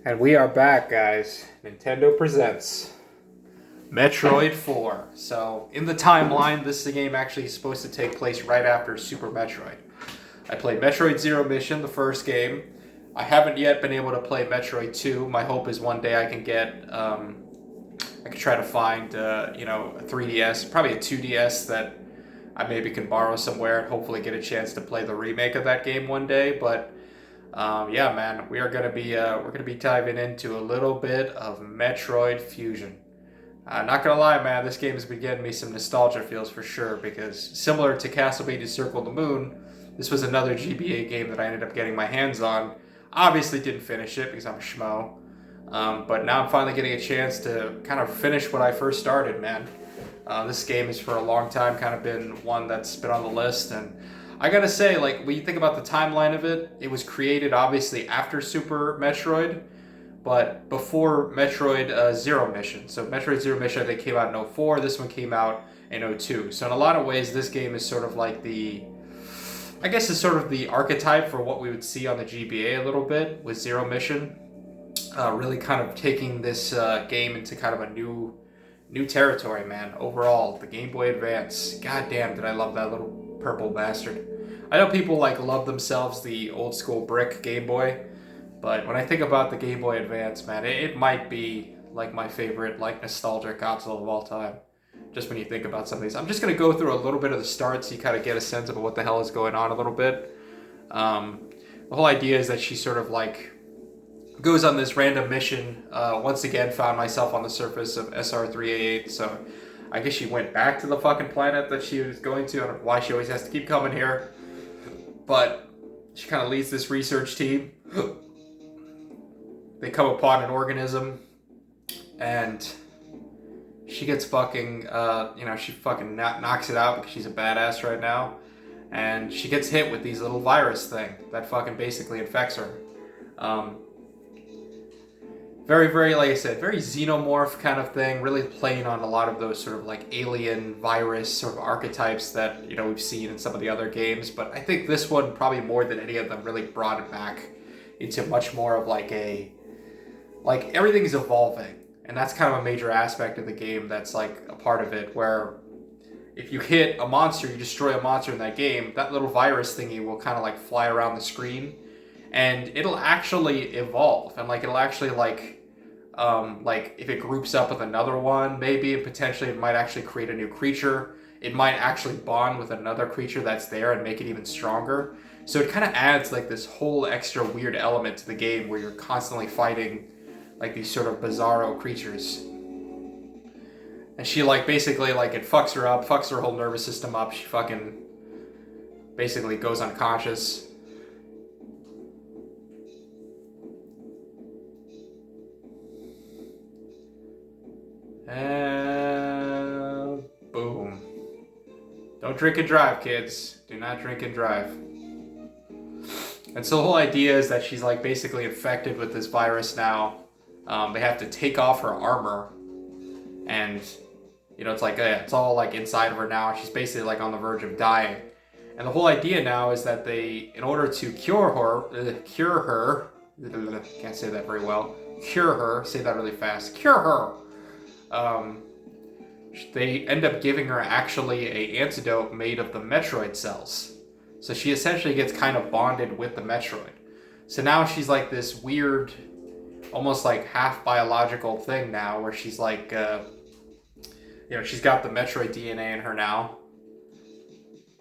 And we are back, guys. Nintendo presents Metroid 4. So, in the timeline, this game actually is supposed to take place right after Super Metroid. I played Metroid Zero Mission, the first game. I haven't yet been able to play Metroid 2. My hope is one day I can I could try to find, a 3DS, probably a 2DS that I maybe can borrow somewhere and hopefully get a chance to play the remake of that game one day. But yeah, man, we're gonna be diving into a little bit of Metroid Fusion. Not gonna lie, man, this game has been getting me some nostalgia feels for sure, because similar to Castlevania Circle of the Moon, this was another GBA game that I ended up getting my hands on. Obviously didn't finish it because I'm a schmo, but now I'm finally getting a chance to kind of finish what I first started, man. This game has for a long time kind of been one that's been on the list, and I gotta say, like, when you think about the timeline of it, it was created obviously after Super Metroid, but before Metroid Zero Mission. So Metroid Zero Mission, I think, came out in '04. This one came out in '02. So in a lot of ways, this game is sort of like I guess it's sort of the archetype for what we would see on the GBA a little bit with Zero Mission. Really kind of taking this game into kind of a new territory, man. Overall, the Game Boy Advance. God damn, did I love that little purple bastard. I know people love themselves the old school brick Game Boy, but when I think about the Game Boy Advance, man, it might be like my favorite nostalgic console of all time. Just when you think about some of these, I'm just gonna go through a little bit of the start so you kind of get a sense of what the hell is going on a little bit. The whole idea is that she sort of goes on this random mission. Once again, found myself on the surface of SR388, so I guess she went back to the fucking planet that she was going to. I don't know why she always has to keep coming here. But she kind of leads this research team. They come upon an organism, and she gets fucking, she fucking knocks it out because she's a badass right now. And she gets hit with these little virus thing that fucking basically infects her. Very, very, like I said, very xenomorph kind of thing, really playing on a lot of those sort of alien virus sort of archetypes that, we've seen in some of the other games. But I think this one, probably more than any of them, really brought it back into much more of everything's evolving. And that's kind of a major aspect of the game that's a part of it, where if you hit a monster, you destroy a monster in that game, that little virus thingy will kind of fly around the screen. And it'll actually evolve, and it'll actually if it groups up with another one, maybe, and potentially it might actually create a new creature. It might actually bond with another creature that's there and make it even stronger. So it kind of adds this whole extra weird element to the game where you're constantly fighting these sort of bizarro creatures. And she basically it fucks her up, fucks her whole nervous system up. She fucking basically goes unconscious. And boom. Don't drink and drive, kids. Do not drink and drive. And so the whole idea is that she's basically infected with this virus now. They have to take off her armor. And, it's all inside of her now. She's basically on the verge of dying. And the whole idea now is that in order to cure her, can't say that very well. Cure her, say that really fast. Cure her. They end up giving her actually an antidote made of the Metroid cells. So she essentially gets kind of bonded with the Metroid. So now she's this weird, almost half biological thing now, where she's she's got the Metroid DNA in her now.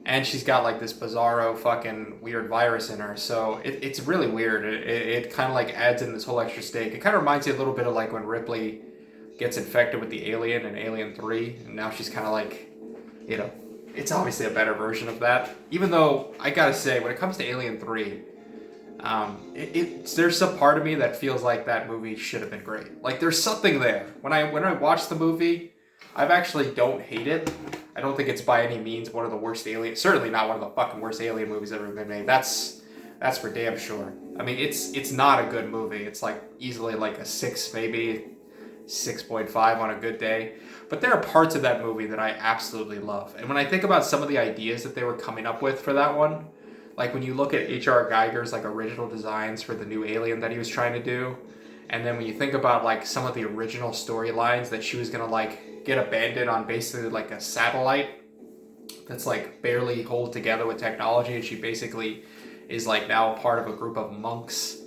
And she's got this bizarro fucking weird virus in her. So it's really weird. It kind of adds in this whole extra stake. It kind of reminds you a little bit of when Ripley gets infected with the alien in Alien 3, and now she's kind of it's obviously a better version of that. Even though, I gotta say, when it comes to Alien 3, there's some part of me that feels that movie should have been great. There's something there. When I watch the movie, I actually don't hate it. I don't think it's by any means one of the worst Alien, certainly not one of the fucking worst Alien movies ever been made. That's for damn sure. I mean, it's not a good movie. It's easily a 6, maybe 6.5 on a good day. But there are parts of that movie that I absolutely love. And when I think about some of the ideas that they were coming up with for that one, when you look at H.R. Geiger's original designs for the new Alien that he was trying to do, And then when you think about like some of the original storylines that she was gonna like get abandoned on basically like a satellite that's like barely hold together with technology, and she basically is like now a part of a group of monks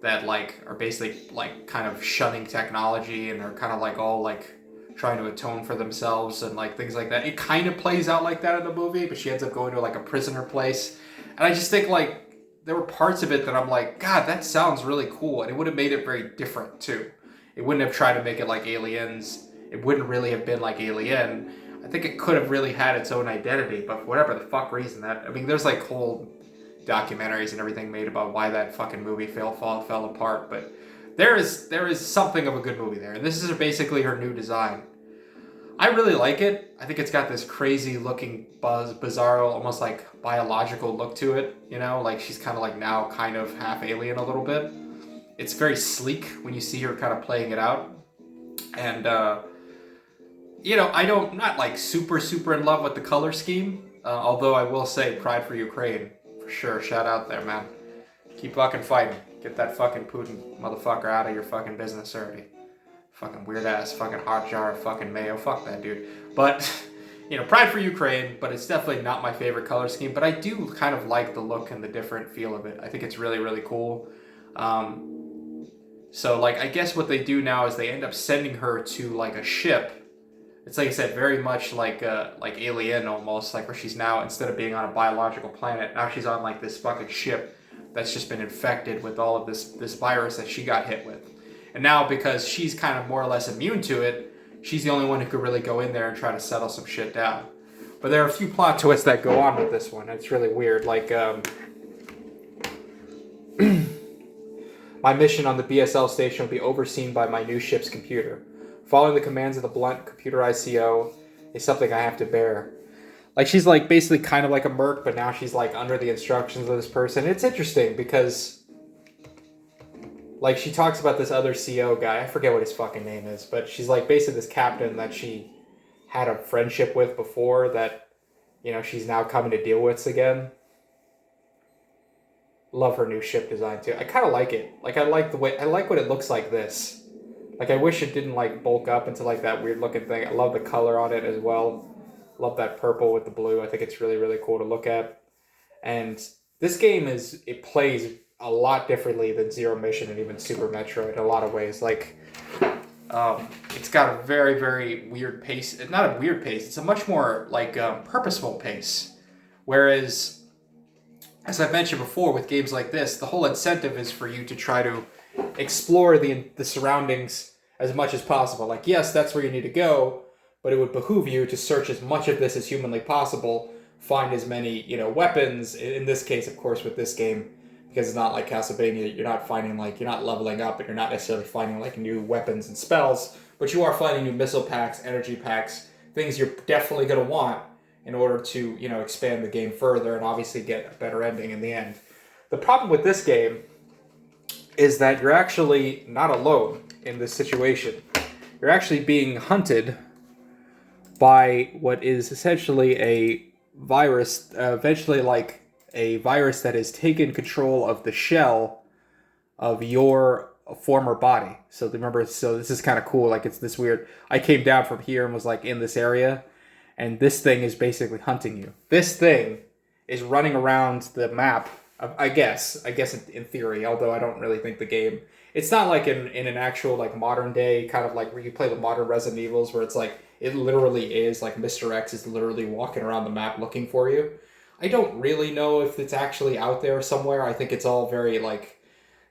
that like are basically like kind of shunning technology, and are kind of like all like trying to atone for themselves and like things like that. It kind of plays out like that in the movie, but she ends up going to like a prisoner place. And I just think like there were parts of it that I'm like, God, that sounds really cool. And it would have made it very different too. It wouldn't have tried to make it like Aliens. It wouldn't really have been like Alien. I think it could have really had its own identity, but for whatever the fuck reason that, I mean, there's like whole documentaries and everything made about why that fucking movie fell apart, but there is something of a good movie there. And this is basically her new design. I really like it. I think it's got this crazy looking bizarro, almost like biological look to it, you know, like she's kind of like now kind of half alien a little bit. It's very sleek when you see her kind of playing it out. And you know, I'm not like super in love with the color scheme, although I will say Pride for Ukraine, for sure, shout out there, man. Keep fucking fighting. Get that fucking Putin motherfucker out of your fucking business already. Fucking weird ass fucking hot jar of fucking mayo. Fuck that dude. But, you know, Pride for Ukraine, but it's definitely not my favorite color scheme. But I do kind of like the look and the different feel of it. I think it's really cool. So, like, I guess what they do now is they end up sending her to, like, a ship. It's like I said, very much like Alien almost, like where she's now, instead of being on a biological planet, now she's on like this fucking ship that's just been infected with all of this virus that she got hit with. And now because she's kind of more or less immune to it, she's the only one who could really go in there and try to settle some shit down. But there are a few plot twists that go on with this one. It's really weird. Like, my mission on the BSL station will be overseen by my new ship's computer. Following the commands of the blunt computerized CO is something I have to bear. Like, she's like basically kind of like a merc, but now she's like under the instructions of this person. It's interesting because like she talks about this other CO guy. I forget what his fucking name is, but she's like basically this captain that she had a friendship with before that, you know, she's now coming to deal with again. Love her new ship design too. I kind of like it. Like, I like what it looks like this. Like, I wish it didn't, like, bulk up into, like, that weird-looking thing. I love the color on it as well. Love that purple with the blue. I think it's really cool to look at. And this game it plays a lot differently than Zero Mission and even Super Metroid in a lot of ways. Like, it's got a very weird pace. It's not a weird pace. It's a much more, like, purposeful pace. Whereas, as I've mentioned before, with games like this, the whole incentive is for you to try to explore the surroundings as much as possible. Like, yes, that's where you need to go, but it would behoove you to search as much of this as humanly possible, find as many, you know, weapons. In this case, of course, with this game, because it's not like Castlevania, you're not finding, like, you're not leveling up, and you're not necessarily finding, like, new weapons and spells, but you are finding new missile packs, energy packs, things you're definitely going to want in order to, you know, expand the game further and obviously get a better ending in the end. The problem with this game is that you're actually not alone in this situation. You're actually being hunted by what is essentially a virus, eventually like a virus that has taken control of the shell of your former body. So remember, so this is kind of cool. Like, it's this weird, I came down from here and was like in this area, and this thing is basically hunting you. This thing is running around the map, I guess in theory, although I don't really think the game, it's not like in an actual like modern day kind of like where you play the modern Resident Evils where it's like it literally is like Mr. X is literally walking around the map looking for you. I don't really know if it's actually out there somewhere. I think it's all very like,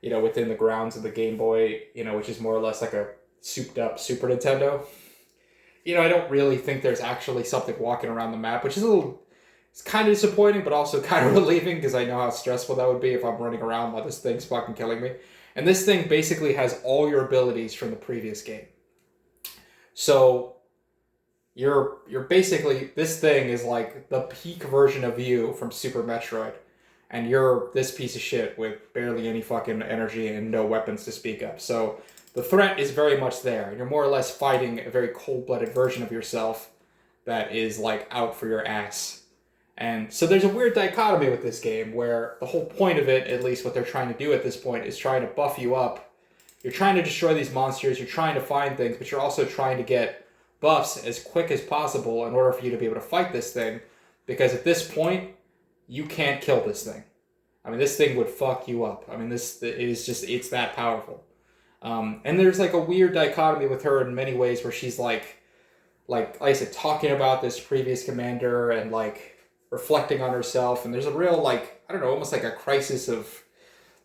you know, within the grounds of the Game Boy, you know, which is more or less like a souped up Super Nintendo. You know, I don't really think there's actually something walking around the map, which is it's kind of disappointing, but also kind of relieving because I know how stressful that would be if I'm running around while this thing's fucking killing me. And this thing basically has all your abilities from the previous game. So you're basically, this thing is like the peak version of you from Super Metroid. And you're this piece of shit with barely any fucking energy and no weapons to speak of. So the threat is very much there. And you're more or less fighting a very cold-blooded version of yourself that is like out for your ass. And so there's a weird dichotomy with this game where the whole point of it, at least what they're trying to do at this point, is trying to buff you up you're trying to destroy these monsters, you're trying to find things, but you're also trying to get buffs as quick as possible in order for you to be able to fight this thing, because at this point, you can't kill this thing. I mean, this thing would fuck you up. I mean, it's that powerful. And there's like a weird dichotomy with her in many ways where she's like I said, talking about this previous commander and like reflecting on herself. And there's a real like, I don't know, almost like a crisis of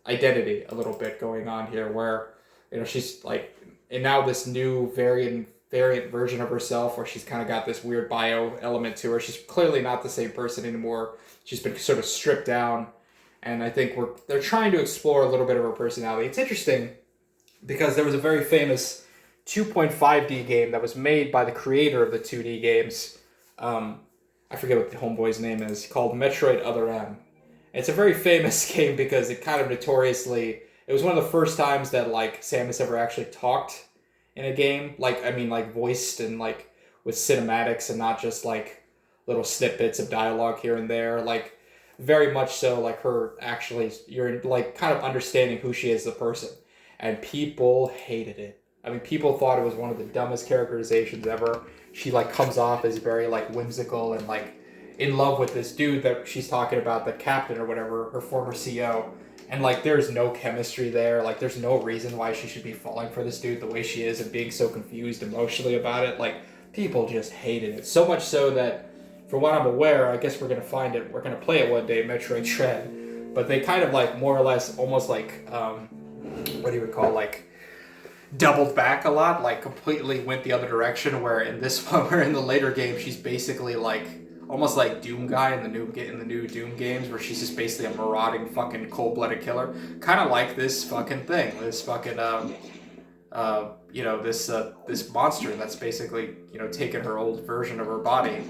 identity a little bit going on here where, you know, she's like, and now this new variant version of herself where she's kind of got this weird bio element to her. She's clearly not the same person anymore. She's been sort of stripped down. And I think they're trying to explore a little bit of her personality. It's interesting because there was a very famous 2.5D game that was made by the creator of the 2D games. I forget what the homeboy's name is, called Metroid Other M. It's a very famous game because it kind of notoriously, it was one of the first times that like Samus ever actually talked in a game. Like, I mean, like voiced and like with cinematics and not just like little snippets of dialogue here and there. Like very much so like her actually, you're like kind of understanding who she is as a person. And people hated it. I mean, people thought it was one of the dumbest characterizations ever. She like comes off as very like whimsical and like in love with this dude that she's talking about, the captain or whatever, her former CO. And like there's no chemistry there. Like there's no reason why she should be falling for this dude the way she is and being so confused emotionally about it. Like people just hated it. So much so that, for what I'm aware, I guess we're going to find it. We're going to play it one day, Metroid Dread. But they kind of like more or less almost like, what do you would call like, doubled back a lot, like completely went the other direction, where in this one, where in the later game, she's basically like, almost like Doom Guy in the new Doom games, where she's just basically a marauding fucking cold-blooded killer. Kind of like this fucking thing, this fucking, you know, this monster that's basically, you know, taken her old version of her body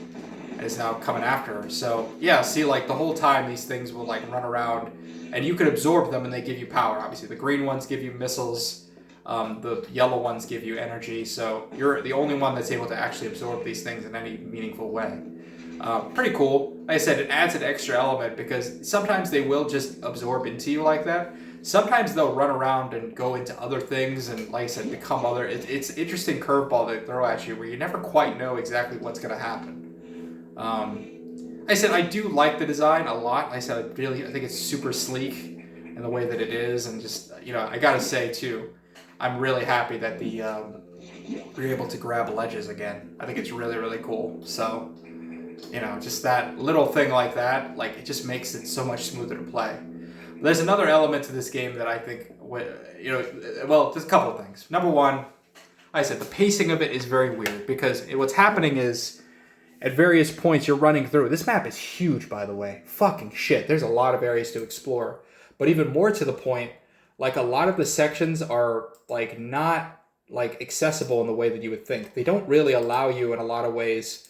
and is now coming after her. So, yeah, see, like, the whole time these things will, like, run around, and you can absorb them and they give you power, obviously. The green ones give you missiles, the yellow ones give you energy, so you're the only one that's able to actually absorb these things in any meaningful way. Pretty cool. Like I said, it adds an extra element because sometimes they will just absorb into you like that. Sometimes they'll run around and go into other things and, like I said, become other... It's an interesting curveball they throw at you where you never quite know exactly what's going to happen. I said, I do like the design a lot. I said, I think it's super sleek in the way that it is, and just, you know, I gotta say, too, I'm really happy that you're able to grab ledges again. I think it's really, really cool. So, you know, just that little thing like that, like, it just makes it so much smoother to play. There's another element to this game that I think, you know, well, there's a couple of things. Number one, like I said, the pacing of it is very weird because what's happening is at various points you're running through. This map is huge, by the way. Fucking shit. There's a lot of areas to explore. But even more to the point, like a lot of the sections are like not like accessible in the way that you would think. They don't really allow you in a lot of ways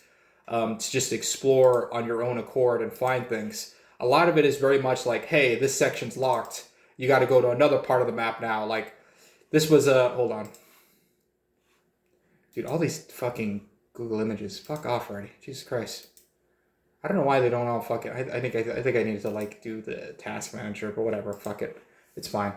to just explore on your own accord and find things. A lot of it is very much like, hey, this section's locked. You got to go to another part of the map now. Like this was hold on. Dude, all these fucking Google images. Fuck off already. Jesus Christ. I don't know why they don't all fucking... I think I need to like do the task manager, but whatever. Fuck it. It's fine.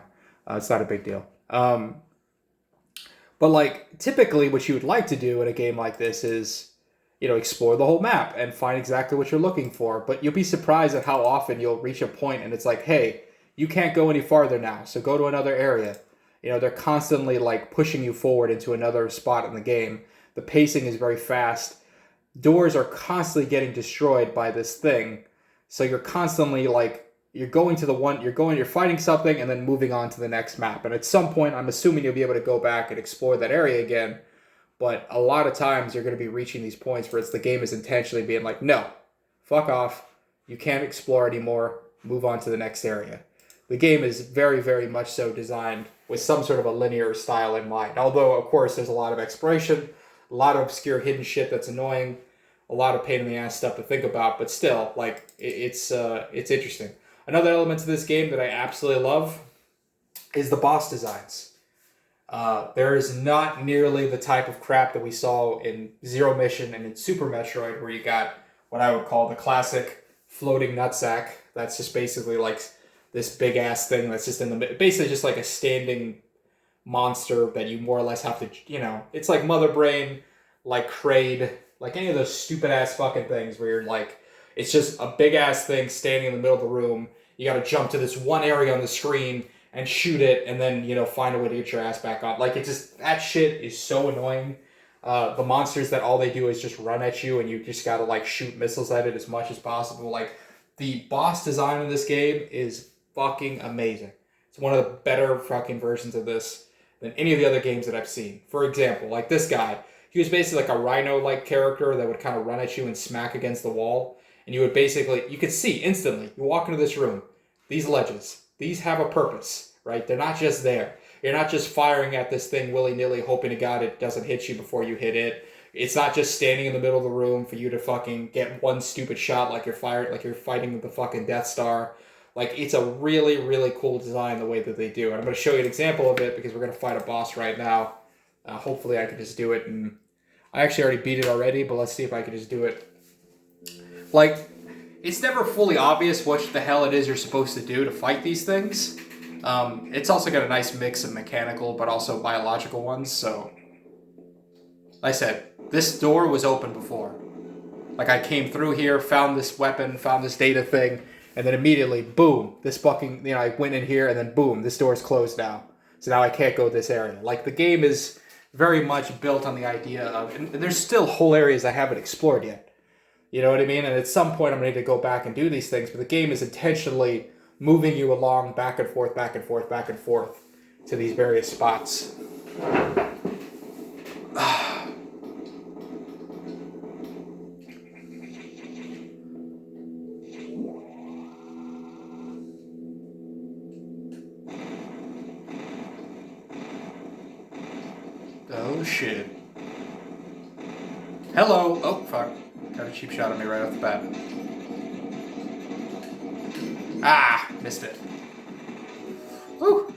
It's not a big deal. But like typically what you would like to do in a game like this is, you know, explore the whole map and find exactly what you're looking for. But you'll be surprised at how often you'll reach a point and it's like, hey, you can't go any farther now, so go to another area. You know, they're constantly like pushing you forward into another spot in the game. The pacing is very fast. Doors are constantly getting destroyed by this thing. So you're constantly like, you're fighting something and then moving on to the next map. And at some point, I'm assuming you'll be able to go back and explore that area again. But a lot of times you're going to be reaching these points where the game is intentionally being like, no, fuck off. You can't explore anymore. Move on to the next area. The game is very, very much so designed with some sort of a linear style in mind. Although, of course, there's a lot of exploration, a lot of obscure hidden shit that's annoying, a lot of pain in the ass stuff to think about, but still, like, it's interesting. Another element to this game that I absolutely love is the boss designs. There is not nearly the type of crap that we saw in Zero Mission and in Super Metroid, where you got what I would call the classic floating nutsack. That's just basically like this big ass thing that's just basically just like a standing monster that you more or less have to, it's like Mother Brain, like Kraid, like any of those stupid ass fucking things where you're like, it's just a big ass thing standing in the middle of the room. You got to jump to this one area on the screen and shoot it, and then find a way to get your ass back up. Like that shit is so annoying. The monsters that all they do is just run at you, and you just gotta like shoot missiles at it as much as possible. Like the boss design in this game is fucking amazing. It's one of the better fucking versions of this than any of the other games that I've seen. For example, like this guy, he was basically like a rhino-like character that would kind of run at you and smack against the wall. And you could see instantly, you walk into this room, these ledges, these have a purpose, right? They're not just there. You're not just firing at this thing willy-nilly, hoping to God it doesn't hit you before you hit it. It's not just standing in the middle of the room for you to fucking get one stupid shot like you're fighting with the fucking Death Star. Like, it's a really, really cool design the way that they do. And I'm going to show you an example of it because we're going to fight a boss right now. Hopefully I can just do it. And I actually already beat it already, but let's see if I can just do it. Like, it's never fully obvious what the hell it is you're supposed to do to fight these things. It's also got a nice mix of mechanical but also biological ones, so... Like I said, this door was open before. Like, I came through here, found this weapon, found this data thing, and then immediately, boom, this fucking... I went in here, and then boom, this door's closed now. So now I can't go this area. Like, the game is very much built on the idea of... And there's still whole areas I haven't explored yet. You know what I mean? And at some point, I'm going to need to go back and do these things, but the game is intentionally moving you along back and forth, back and forth, back and forth to these various spots. Oh, shit. Hello! Oh, fuck. Got a cheap shot on me right off the bat. Ah! Missed it. Woo!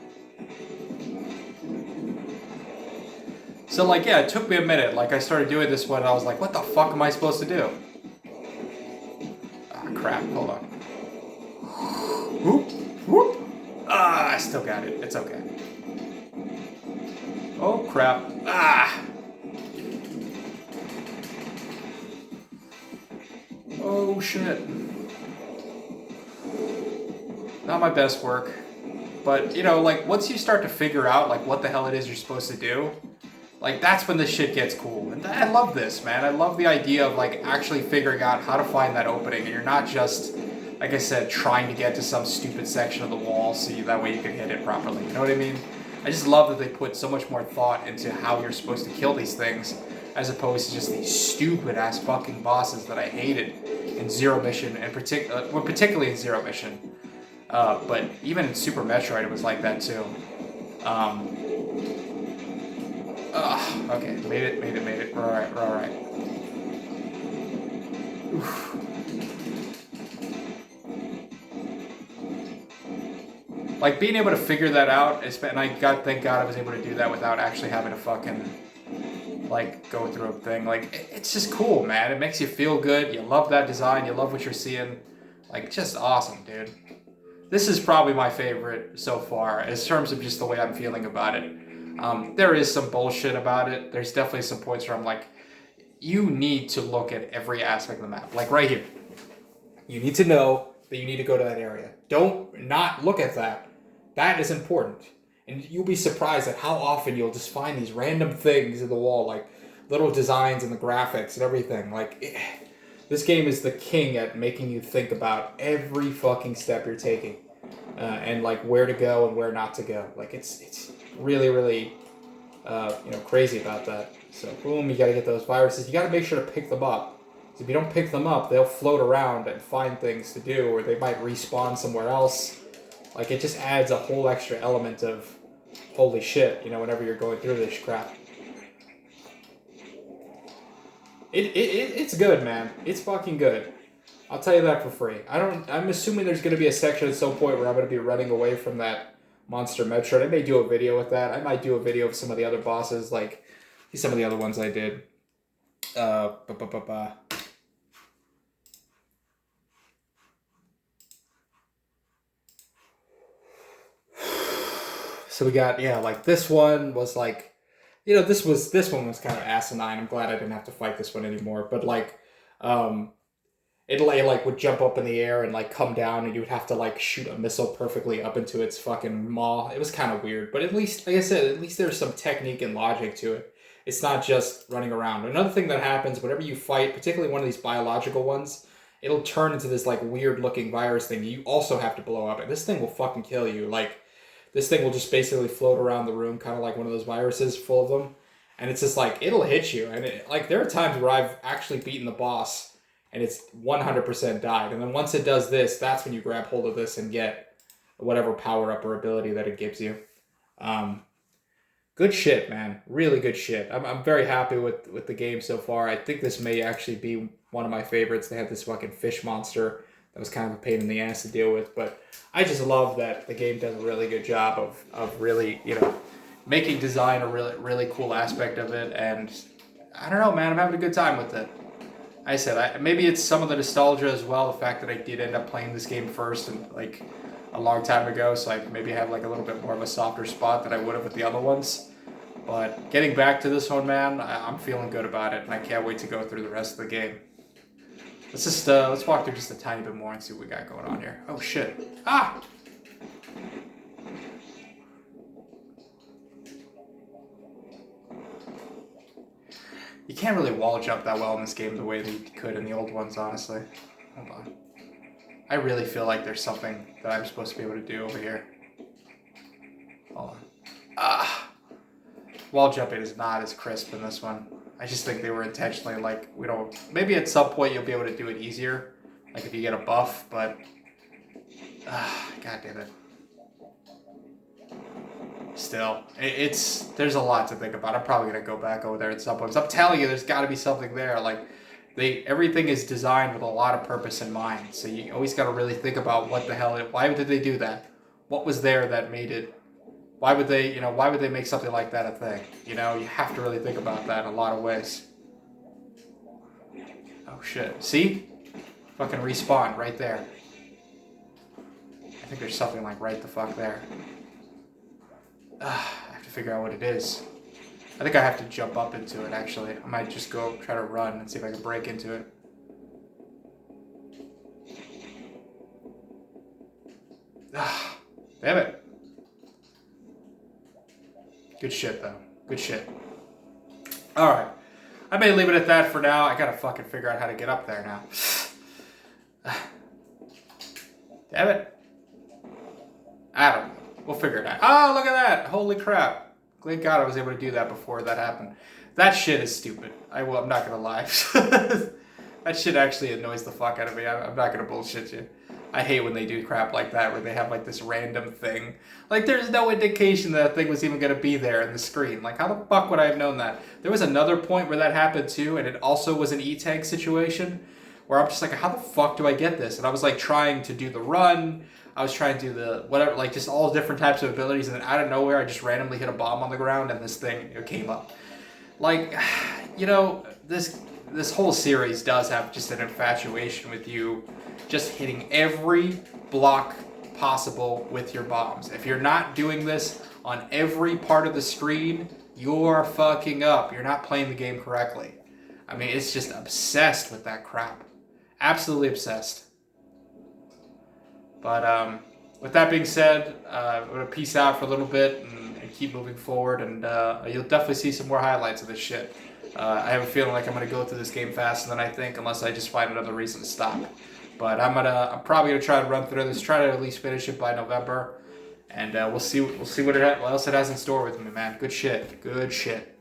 So, like, yeah, it took me a minute. Like, I started doing this one, and I was like, what the fuck am I supposed to do? Ah, crap. Hold on. Whoop! Whoop! Ah, I still got it. It's okay. Oh, crap. Ah! Oh, shit. Not my best work. But, like, once you start to figure out, like, what the hell it is you're supposed to do, like, that's when this shit gets cool. And I love this, man. I love the idea of, like, actually figuring out how to find that opening. And you're not just, like I said, trying to get to some stupid section of the wall so that way you can hit it properly. You know what I mean? I just love that they put so much more thought into how you're supposed to kill these things, as opposed to just these stupid-ass fucking bosses that I hated in Zero Mission, and particularly in Zero Mission. But even in Super Metroid, it was like that too. Okay, made it. We're alright. Oof. Like, being able to figure that out, and thank God I was able to do that without actually having to fucking, like, go through a thing. Like, it's just cool, man. It makes you feel good. You love that design. You love what you're seeing. Like, just awesome, dude. This is probably my favorite so far, in terms of just the way I'm feeling about it. There is some bullshit about it. There's definitely some points where I'm like, you need to look at every aspect of the map. Like, right here. You need to know that you need to go to that area. Don't not look at that. That is important. And you'll be surprised at how often you'll just find these random things in the wall, like little designs and the graphics and everything. Like, this game is the king at making you think about every fucking step you're taking. And, like, where to go and where not to go. Like, it's really, really, crazy about that. So, boom, you gotta get those viruses. You gotta make sure to pick them up. Because if you don't pick them up, they'll float around and find things to do, or they might respawn somewhere else. Like, it just adds a whole extra element of, holy shit, whenever you're going through this crap. It's good, man. It's fucking good. I'll tell you that for free. I'm assuming there's going to be a section at some point where I'm going to be running away from that monster Metroid. I may do a video with that. I might do a video of some of the other bosses, like some of the other ones I did. So we got, yeah, like this one was like, you know, this one was kind of asinine. I'm glad I didn't have to fight this one anymore. But like, it would jump up in the air and like come down, and you would have to like shoot a missile perfectly up into its fucking maw. It was kind of weird, but at least, like I said, at least there's some technique and logic to it. It's not just running around. Another thing that happens whenever you fight, particularly one of these biological ones, it'll turn into this like weird looking virus thing. You also have to blow up, and this thing will fucking kill you. Like, this thing will just basically float around the room, kind of like one of those viruses full of them. And it's just like, it'll hit you. And like, there are times where I've actually beaten the boss and it's 100% died. And then once it does this, that's when you grab hold of this and get whatever power up or ability that it gives you. Good shit, man. Really good shit. I'm very happy with the game so far. I think this may actually be one of my favorites. They had this fucking fish monster that was kind of a pain in the ass to deal with, but I just love that the game does a really good job of really, you know, making design a really cool aspect of it. And I don't know, man, I'm having a good time with it. I said, maybe it's some of the nostalgia as well, the fact that I did end up playing this game first and like a long time ago, so I maybe have like a little bit more of a softer spot than I would have with the other ones. But getting back to this one, man, I'm feeling good about it, and I can't wait to go through the rest of the game. Let's walk through just a tiny bit more and see what we got going on here. Oh shit! Ah! You can't really wall jump that well in this game the way that you could in the old ones, honestly. Hold on. I really feel like there's something that I'm supposed to be able to do over here. Hold on. Ah! Wall jumping is not as crisp in this one. I just think they were intentionally like, we don't... Maybe at some point you'll be able to do it easier. Like if you get a buff, but... God damn it. Still, there's a lot to think about. I'm probably going to go back over there at some point. I'm telling you, there's got to be something there. Like, everything is designed with a lot of purpose in mind. So you always got to really think about what the hell... Why did they do that? What was there that made it... Why would they make something like that a thing? You know, you have to really think about that in a lot of ways. Oh shit. See? Fucking respawn right there. I think there's something like right the fuck there. I have to figure out what it is. I think I have to jump up into it, actually. I might just go try to run and see if I can break into it. Damn it. Good shit, though. Good shit. Alright. I may leave it at that for now. I gotta fucking figure out how to get up there now. Damn it. I don't know. We'll figure it out. Oh, look at that. Holy crap. Thank God I was able to do that before that happened. That shit is stupid. I'm not gonna lie. That shit actually annoys the fuck out of me. I'm not gonna bullshit you. I hate when they do crap like that, where they have like this random thing. Like, there's no indication that thing was even going to be there in the screen. Like, how the fuck would I have known that? There was another point where that happened too, and it also was an E-tag situation, where I'm just like, how the fuck do I get this? And I was like trying to do the run, I was trying to do the whatever, like just all different types of abilities, and then out of nowhere, I just randomly hit a bomb on the ground, and this thing came up. Like, you know, this whole series does have just an infatuation with you just hitting every block possible with your bombs. If you're not doing this on every part of the screen, you're fucking up. You're not playing the game correctly. I mean, it's just obsessed with that crap. Absolutely obsessed. But with that being said, I'm going to peace out for a little bit and keep moving forward, and you'll definitely see some more highlights of this shit. I have a feeling like I'm going to go through this game faster than I think, unless I just find another reason to stop. But I'm probably gonna try to run through this, try to at least finish it by November, and we'll see what else it has in store with me, man. Good shit, good shit.